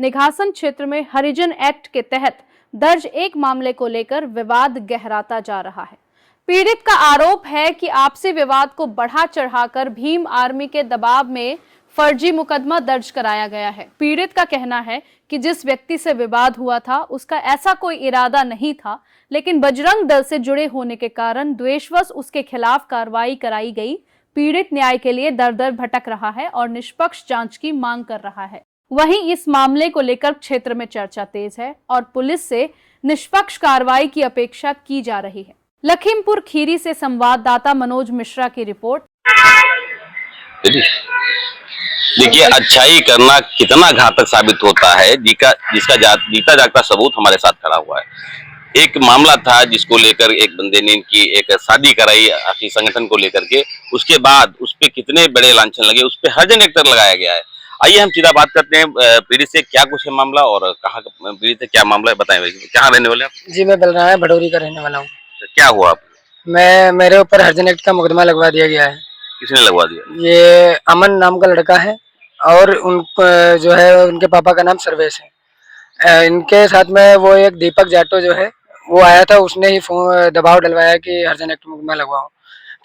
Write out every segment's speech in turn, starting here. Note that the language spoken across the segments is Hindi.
निघासन क्षेत्र में हरिजन एक्ट के तहत दर्ज एक मामले को लेकर विवाद गहराता जा रहा है। पीड़ित का आरोप है कि आपसी विवाद को बढ़ा चढ़ाकर भीम आर्मी के दबाव में फर्जी मुकदमा दर्ज कराया गया है। पीड़ित का कहना है कि जिस व्यक्ति से विवाद हुआ था उसका ऐसा कोई इरादा नहीं था, लेकिन बजरंग दल से जुड़े होने के कारण द्वेषवश उसके खिलाफ कार्रवाई कराई गई। पीड़ित न्याय के लिए दर दर भटक रहा है और निष्पक्ष जांच की मांग कर रहा है। वहीं इस मामले को लेकर क्षेत्र में चर्चा तेज है और पुलिस से निष्पक्ष कार्रवाई की अपेक्षा की जा रही है। लखीमपुर खीरी से संवाददाता मनोज मिश्रा की रिपोर्ट। देखिए, अच्छाई करना कितना घातक साबित होता है, जिसका जीता जागता सबूत हमारे साथ खड़ा हुआ है। एक मामला था जिसको लेकर एक बंदे ने इनकी एक शादी कराई अपनी संगठन को लेकर के, उसके बाद उस पे कितने बड़े लांछन लगे, उस पे हरिजन एक्ट लगाया गया है। आइए हम सीधा बात करते हैं पीड़ित से, क्या कुछ है मामला और कहाँ पीड़ित है, क्या मामला है, बताएं। कहाँ रहने वाले आप? जी, मैं बलराम भड़ोरी का रहने वाला हूँ। क्या हुआ आप? मेरे ऊपर हरिजन एक्ट का मुकदमा लगवा दिया गया है। किसने लगवा दिया? ये अमन नाम का लड़का है और जो है उनके पापा का नाम सर्वेश है। इनके साथ में वो एक दीपक जाटो जो है वो आया था, उसने ही दबाव डलवाया कि हरिजन एक्ट मुकदमा लगवाओ।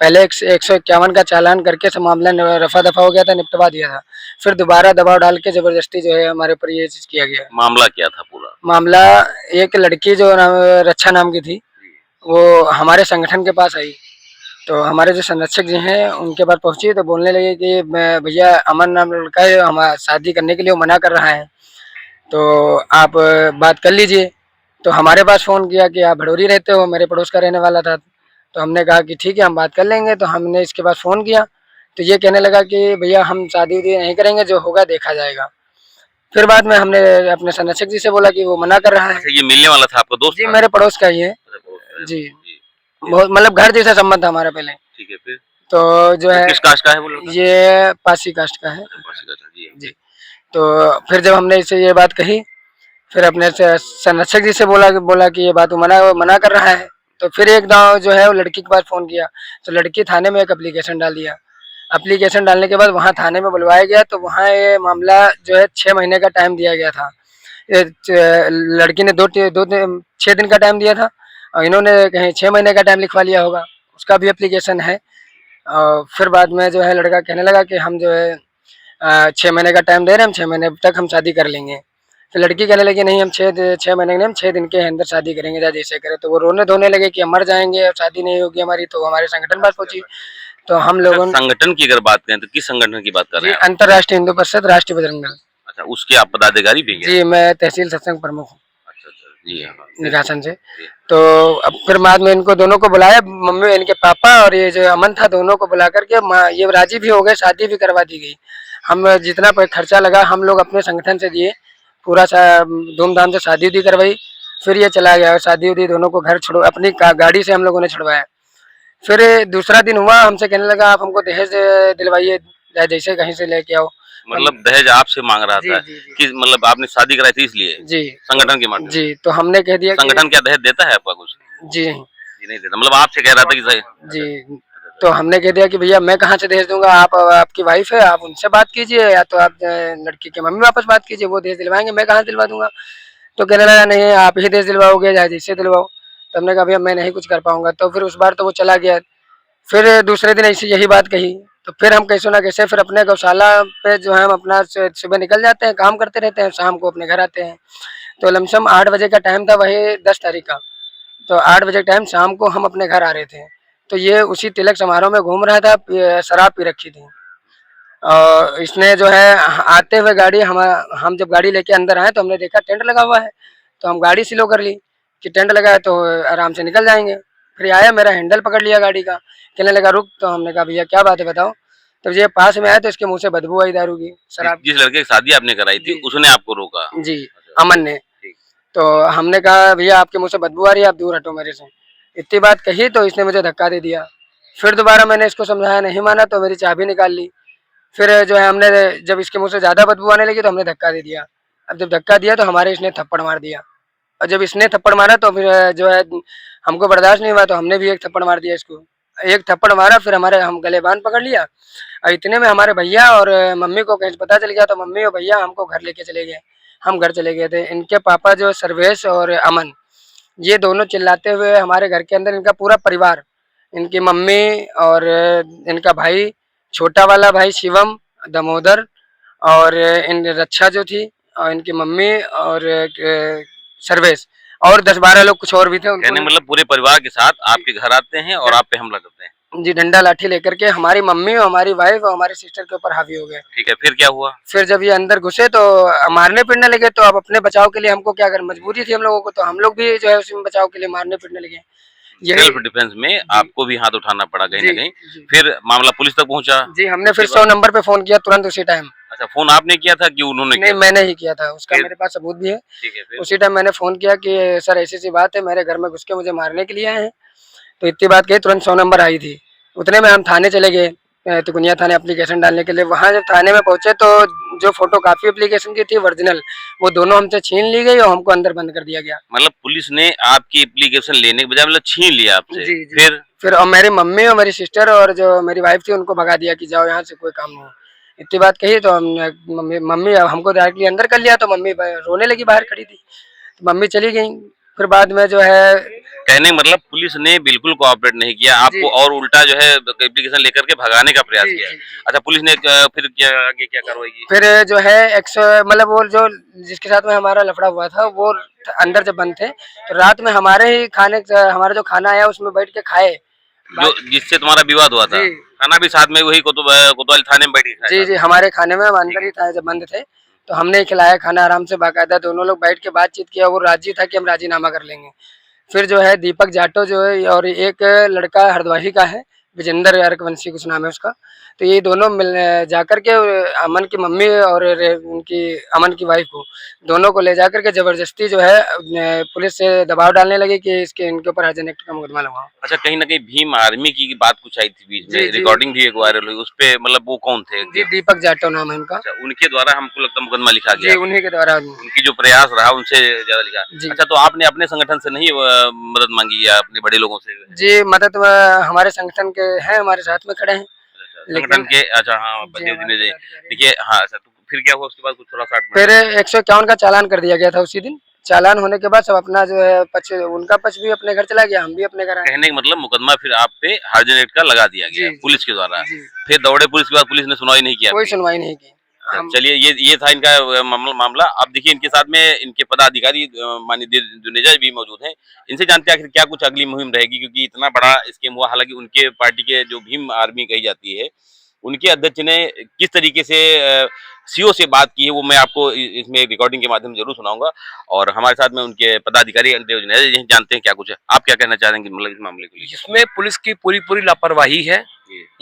पहले 151 का चालान करके सब मामला रफा दफा हो गया था, निपटवा दिया था। फिर दोबारा दबाव डाल के जबरदस्ती जो है हमारे ऊपर ये चीज किया गया। मामला क्या था पूरा? मामला एक लड़की जो रक्षा नाम की थी, वो हमारे संगठन के पास आई, तो हमारे जो संरक्षक जी हैं उनके पास पहुंची तो बोलने लगे कि भैया अमन नाम लड़का है, हम शादी करने के लिए वो मना कर रहा है, तो आप बात कर लीजिए। तो हमारे पास फ़ोन किया कि आप भड़ोरी रहते हो, मेरे पड़ोस का रहने वाला था। तो हमने कहा कि ठीक है, हम बात कर लेंगे। तो हमने इसके बाद फ़ोन किया तो ये कहने लगा कि भैया हम शादी उदी नहीं करेंगे, जो होगा देखा जाएगा। फिर बाद में हमने अपने संरक्षक जी से बोला कि वो मना कर रहा है। ये मिलने वाला था आपका दोस्त? जी, मेरे पड़ोस का ही है जी। बहुत मतलब घर जैसा संबंध था हमारा पहले। ठीक है, फिर तो जो है किस कास्ट का है वो लड़का? ये पासी कास्ट का है। जी। तो फिर जब हमने इससे ये बात कही, फिर अपने संरक्षक जी से बोला कि ये बात वो मना कर रहा है। तो फिर एक दाव जो है वो लड़की के पास फ़ोन किया, तो लड़की थाने में एक एप्लीकेशन डाल दिया। एप्लीकेशन डालने के बाद वहाँ थाने में बुलवाया गया, तो वहाँ ये मामला जो है 6 महीने का टाइम दिया गया था। लड़की ने 6 दिन का टाइम दिया था और इन्होंने कहीं 6 महीने का टाइम लिखवा लिया होगा, उसका भी एप्लीकेशन है। और फिर बाद में जो है लड़का कहने लगा कि हम जो है 6 महीने का टाइम दे रहे हैं, हम 6 महीने तक हम शादी कर लेंगे। तो लड़की कहने लगी नहीं, हम 6 महीने नहीं, हम 6 दिन के अंदर शादी करेंगे, चाहे जैसे करें। तो वो रोने धोने लगे कि हम मर जाएंगे और शादी नहीं होगी हमारी। तो हमारे संगठन पास पहुंची, तो हम लोगों संगठन की अगर बात करें तो किस संगठन की बात कर रहे हैं? अंतर्राष्ट्रीय हिंदू परिषद, राष्ट्रीय बजरंग दल। अच्छा, उसके आप पदाधिकारी भी हैं? जी, मैं तहसील सत्संग प्रमुख हूँ। अच्छा, जी हाँ, निघासन से। तो अब फिर बाद में इनको दोनों को बुलाया, मम्मी, इनके पापा और ये जो अमन था, दोनों को बुला करके ये राजी भी हो गए, शादी भी करवा दी गई। हम जितना खर्चा लगा हम लोग अपने संगठन से दिए, पूरा धूमधाम से शादी उदी करवाई। फिर ये चला गया और शादी उदी दोनों को घर छोड़ो अपनी गाड़ी से हम लोगों ने छुड़वाया। फिर दूसरा दिन हुआ, हमसे कहने लगा आप हमको दहेज दिलवाइए, जैसे कहीं से लेके आओ। मतलब दहेज आपसे मांग रहा था कि मतलब आपने शादी कराई थी इसलिए? जी, संगठन के माध्यम जी। तो हमने कह दिया संगठन क्या दहेज देता है आपका कुछ? जी नहीं देता, मतलब आपसे कह रहा था कि जी। तो हमने कह दिया कि भैया मैं कहाँ से दहेज दूंगा, आप आपकी वाइफ है, आप उनसे बात कीजिए, या तो आप लड़की के मम्मी वापस बात कीजिए, वो दहेज दिलवाएंगे, मैं कहाँ से दिलवा दूंगा। तो कहने लगा नहीं, आप ही दहेज दिलवाओगे, चाहे जिससे दिलवाओ। तो हमने कहा भैया मैं नहीं कुछ कर पाऊंगा। तो फिर उस बार तो वो चला गया। फिर दूसरे दिन ऐसी यही बात कही, तो फिर हम कैसे ना कैसे फिर अपने गौशाला पे जो है हम अपना सुबह निकल जाते हैं, काम करते रहते हैं, शाम को अपने घर आते हैं। तो लमसम 8 बजे का टाइम था, वही 10 तारीख का। तो 8 बजे टाइम शाम को हम अपने घर आ रहे थे, तो ये उसी तिलक समारोह में घूम रहा था, शराब पी रखी थी। और इसने जो है आते हुए गाड़ी हम जब गाड़ी लेके अंदर आए तो हमने देखा टेंट लगा हुआ है, तो हम गाड़ी स्लो कर ली कि टेंट लगा है तो आराम से निकल जाएंगे। फिर आया, मेरा हैंडल पकड़ लिया गाड़ी का, कहने लगा रुक। तो हमने कहा भैया क्या बात है बताओ। तो ये पास में आया तो इसके मुंह से बदबू आई दारू की, शराब। जिस लड़के की शादी आपने कराई थी उसने आपको रोका? जी, अमन ने। तो हमने कहा भैया आपके मुंह से बदबू आ रही है, आप दूर हटो मेरे से। इतनी बात कही तो इसने मुझे धक्का दे दिया। फिर दोबारा मैंने इसको समझाया, नहीं माना, तो मेरी चाबी निकाल ली। फिर जो है हमने जब इसके मुंह से ज़्यादा बदबू आने लगी तो हमने धक्का दे दिया। अब जब धक्का दिया तो हमारे इसने थप्पड़ मार दिया, और जब इसने थप्पड़ मारा तो फिर जो है हमको बर्दाश्त नहीं हुआ, तो हमने भी एक थप्पड़ मार दिया इसको। एक थप्पड़ मारा, फिर हम गले बांध पकड़ लिया, और इतने में हमारे भैया और मम्मी को कहीं पता चल गया, तो मम्मी और भैया हमको घर लेके चले गए। हम घर चले गए थे। इनके पापा जो सर्वेश और अमन, ये दोनों चिल्लाते हुए हमारे घर के अंदर, इनका पूरा परिवार, इनकी मम्मी और इनका भाई, छोटा वाला भाई शिवम, दामोदर और इन रक्षा जो थी और इनकी मम्मी और सर्वेश और 10-12 लोग कुछ और भी थे। कहने उनको मतलब पूरे परिवार के साथ आपके घर आते हैं और आप पे हमला करते हैं। जी डंडा लाठी लेकर के हमारी मम्मी और हमारी वाइफ और हमारी सिस्टर के ऊपर हावी हो गए। ठीक है, फिर क्या हुआ? फिर जब ये अंदर घुसे तो मारने पीटने लगे। तो अब अपने बचाव के लिए हमको क्या कर, मजबूरी थी हम लोगों को, तो हम लोग भी जो है उसमें बचाव के लिए मारने पीटने लगे। सेल्फ डिफेंस में आपको भी हाथ उठाना पड़ा कहीं जी, ना कहीं। जी। फिर मामला पुलिस तक पहुंचा? जी, हमने फिर उसके 100 नंबर पे फोन किया तुरंत उसी टाइम। अच्छा, फोन आपने किया था कि उन्होंने नहीं, किया? मैंने ही किया था, उसका फिर? मेरे पास सबूत भी है। ठीक है, फिर? उसी टाइम मैंने फोन किया कि सर ऐसी-ऐसी बात है, मेरे घर में घुस के मुझे मारने के लिए आए हैं। तो इतनी बात कही, तुरंत 100 नंबर आई थी। उतने में हम थाने चले गए, तिकोनिया थाने एप्लीकेशन डालने के लिए। वहाँ जब थाने में पहुंचे तो जो फोटोकॉपी एप्लीकेशन की थी ओरिजिनल, वो दोनों हमसे छीन ली गई और हमको अंदर बंद कर दिया गया। मतलब पुलिस ने आपकी एप्लीकेशन लेने के बजाय मतलब छीन लिया आपसे? जी, जी। फिर और मेरी मम्मी और मेरी सिस्टर और जो मेरी वाइफ थी उनको भगा दिया कि जाओ यहाँ से, कोई काम नहीं है। इतनी बात कही तो मम्मी मम्मी हमको डायरेक्टली अंदर कर लिया। तो मम्मी रोने लगी, बाहर खड़ी थी। तो मम्मी चली गई। फिर बाद में जो है, कहने का मतलब पुलिस ने बिल्कुल कोऑपरेट नहीं किया जी। आपको और उल्टा जो है एप्लीकेशन लेकर के भगाने का प्रयास जी, किया। जी, जी। अच्छा, पुलिस ने फिर क्या आगे क्या कार्रवाई की? फिर जो है मतलब वो जो जिसके साथ में हमारा लफड़ा हुआ था वो अंदर जब बंद थे, तो रात में हमारे ही खाने, हमारा जो खाना आया उसमें बैठ के खाए। जो जिससे तुम्हारा विवाद हुआ था, जी। खाना भी साथ में वही कोतवाली थाने में बैठ के खाया जी, था? जी, हमारे खाने में हम अंदर ही था जब बंद थे। तो हमने ही खिलाया खाना आराम से, बाकायदा दोनों लोग बैठ के बातचीत किया। वो राजी था कि हम राजीनामा कर लेंगे। फिर जो है दीपक जाटो जो है और एक लड़का हरद्वाही का है, विजेंद्र अर्कवंशी कुछ नाम है उसका। तो ये दोनों मिल जाकर के अमन की मम्मी और उनकी अमन की वाइफ को, दोनों को ले जाकर के जबरदस्ती जो है पुलिस से दबाव डालने लगे कि इसके इनके ऊपर हर्जन एक्ट का मुकदमा लगाओ। अच्छा, कहीं ना कहीं भीम आर्मी की बात कुछ आई थी बीच में, जी, जी। रिकॉर्डिंग भी एक वायरल हुई उस पे, मतलब वो कौन थे? जी, दीपक जाटो नाम है उनका। अच्छा, उनके द्वारा हमको लगता है मुकदमा लिखा जी, गया। उन्हीं के द्वारा। उनकी जो प्रयास रहा उनसे ज्यादा लिखा। जी। अच्छा, तो आपने अपने संगठन से नहीं मदद मांगी या अपने बड़े लोगों से? जी, मदद हमारे संगठन के हैं, हमारे साथ में खड़े हैं। संगठन के, अच्छा हाँ, जी, बलदेव हमारे दिनेश जी। पदाधिकारी। देखिए हाँ, अच्छा, तो फिर क्या हुआ उसके बाद? कुछ थोड़ा सा फिर 151 का चालान कर दिया गया था उसी दिन। चालान होने के बाद सब अपना जो है पक्ष, उनका पक्ष भी अपने घर चला गया, हम भी अपने घर आए। कहने का मतलब मुकदमा फिर आप पे हर्जन एक्ट का लगा दिया गया जी, जी। पुलिस के द्वारा। जी। फिर दौड़े पुलिस के बाद पुलिस ने सुनवाई नहीं किया कोई आपकी? सुनवाई नहीं की। अच्छा, हम चलिए, ये था इनका मामला। अब देखिए इनके साथ में इनके पदाधिकारी माननीय जुनेजा भी मौजूद हैं। इनसे जानते हैं आखिर क्या कुछ अगली मुहिम रहेगी, क्योंकि इतना बड़ा स्कीम हुआ। हालांकि उनके पार्टी के जो भीम आर्मी कही जाती है, उनके अध्यक्ष ने किस तरीके से सीओ से बात की है वो मैं आपको इसमें रिकॉर्डिंग के माध्यम से जरूर सुनाऊंगा। और हमारे साथ में उनके पदाधिकारी जानते हैं क्या कुछ है। आप क्या कहना चाहेंगे मतलब इस मामले के लिए? जिसमें पुलिस की पूरी पूरी लापरवाही है।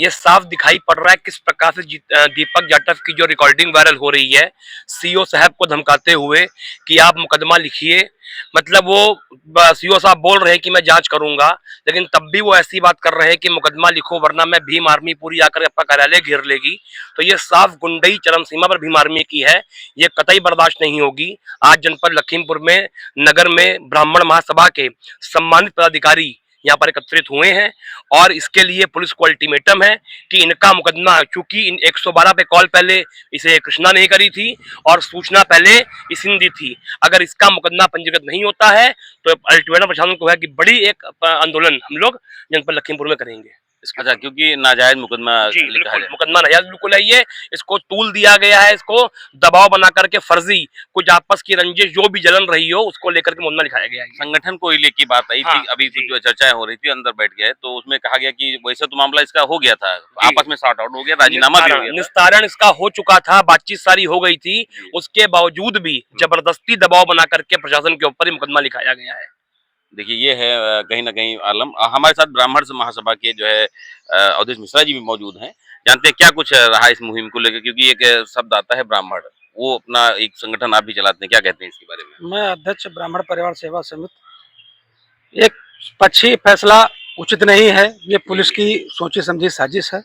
ये साफ दिखाई पड़ रहा है किस प्रकार से दीपक जाटव की जो रिकॉर्डिंग वायरल हो रही है, सीओ साहब को धमकाते हुए कि आप मुकदमा लिखिए। मतलब वो सीओ साहब बोल रहे हैं कि मैं जांच करूंगा, लेकिन तब भी वो ऐसी बात कर रहे हैं कि मुकदमा लिखो वरना मैं भीम आर्मी पूरी आकर आपका कार्यालय घेर लेगी। तो ये साफ गुंडई चरम सीमा पर भीम आर्मी की है, ये कतई बर्दाश्त नहीं होगी। आज जनपद लखीमपुर में नगर में ब्राह्मण महासभा के सम्मानित पदाधिकारी यहाँ पर एकत्रित हुए हैं और इसके लिए पुलिस को अल्टीमेटम है कि इनका मुकदमा, चूंकि इन 112 पे कॉल पहले इसे कृष्णा नहीं करी थी और सूचना पहले इसी ने दी थी, अगर इसका मुकदमा पंजीकृत नहीं होता है तो अल्टीमेटम प्रशासन को है कि बड़ी एक आंदोलन हम लोग जनपद लखीमपुर में करेंगे। अच्छा, क्योंकि नाजायज मुकदमा जी लिखा बिल्कुल, है। मुकदमा नाजायज बिल्कुल है। ये इसको टूल दिया गया है, इसको दबाव बना करके फर्जी कुछ आपस की रंजिश जो भी जलन रही हो उसको लेकर के मुकदमा लिखाया गया है। संगठन को लेके की बात आई हाँ, थी, अभी जी। कुछ जो चर्चाएं हो रही थी अंदर बैठ गए, तो उसमें कहा गया कि वैसे तो मामला इसका हो गया था, आपस में सॉर्ट आउट हो गया, राजीनामा भी हो गया था। निस्तारण इसका हो चुका था, बातचीत सारी हो गई थी, उसके बावजूद भी जबरदस्ती दबाव बना करके प्रशासन के ऊपर ही मुकदमा लिखाया गया है। देखिए ये है कहीं ना कहीं आलम। हमारे साथ ब्राह्मण महासभा के जो है अवधेश मिश्रा जी भी मौजूद हैं। जानते हैं क्या कुछ रहा इस मुहिम को लेकर, क्योंकि एक शब्द आता है ब्राह्मण, वो अपना एक संगठन आप भी चलाते हैं, क्या कहते हैं इसके बारे में? मैं अध्यक्ष ब्राह्मण परिवार सेवा समिति। एक पक्षी फैसला उचित नहीं है, ये पुलिस की सोची समझी साजिश है।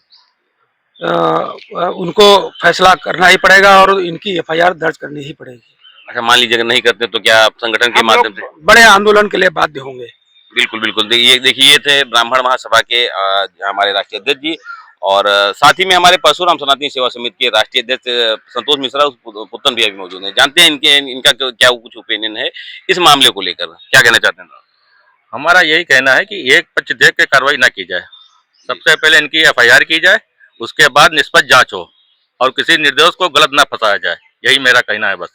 उनको फैसला करना ही पड़ेगा और इनकी एफआईआर दर्ज करनी ही पड़ेगी। अच्छा, मान लीजिए अगर नहीं करते तो क्या आप संगठन के हम माध्यम से? लोग बड़े आंदोलन के लिए बाध्य होंगे। बिल्कुल बिल्कुल। देखिए ये थे ब्राह्मण महासभा के हमारे राष्ट्रीय अध्यक्ष जी। और साथ ही में हमारे परशुराम सनातनी सेवा समिति के राष्ट्रीय अध्यक्ष संतोष मिश्रा पुत्तन भैया भी मौजूद हैं। जानते हैं इनका क्या कुछ ओपिनियन है इस मामले को लेकर, क्या कहना चाहते हैं? हमारा यही कहना है कि एक पक्ष देख के कार्रवाई ना की जाए, सबसे पहले इनकी एफआईआर की जाए, उसके बाद निष्पक्ष जांच हो और किसी निर्दोष को गलत ना फंसाया जाए, यही मेरा कहना है बस।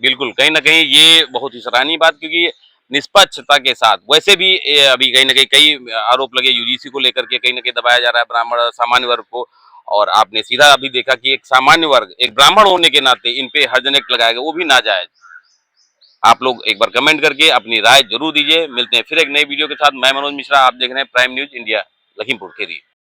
बिल्कुल, कहीं ना कहीं ये बहुत ही सराहनीय बात, क्योंकि निष्पक्षता के साथ वैसे भी अभी कहीं ना कहीं कई आरोप लगे यूजीसी को लेकर के, कहीं ना कहीं दबाया जा रहा है ब्राह्मण सामान्य वर्ग को, और आपने सीधा अभी देखा कि एक सामान्य वर्ग, एक ब्राह्मण होने के नाते इन पे हर्जन एक्ट लगाया गया, वो भी नाजायज। आप लोग एक बार कमेंट करके अपनी राय जरूर दीजिए। मिलते हैं फिर एक नई वीडियो के साथ। मैं मनोज मिश्रा, आप देख रहे हैं prime news India, Lakhimpur Kheri.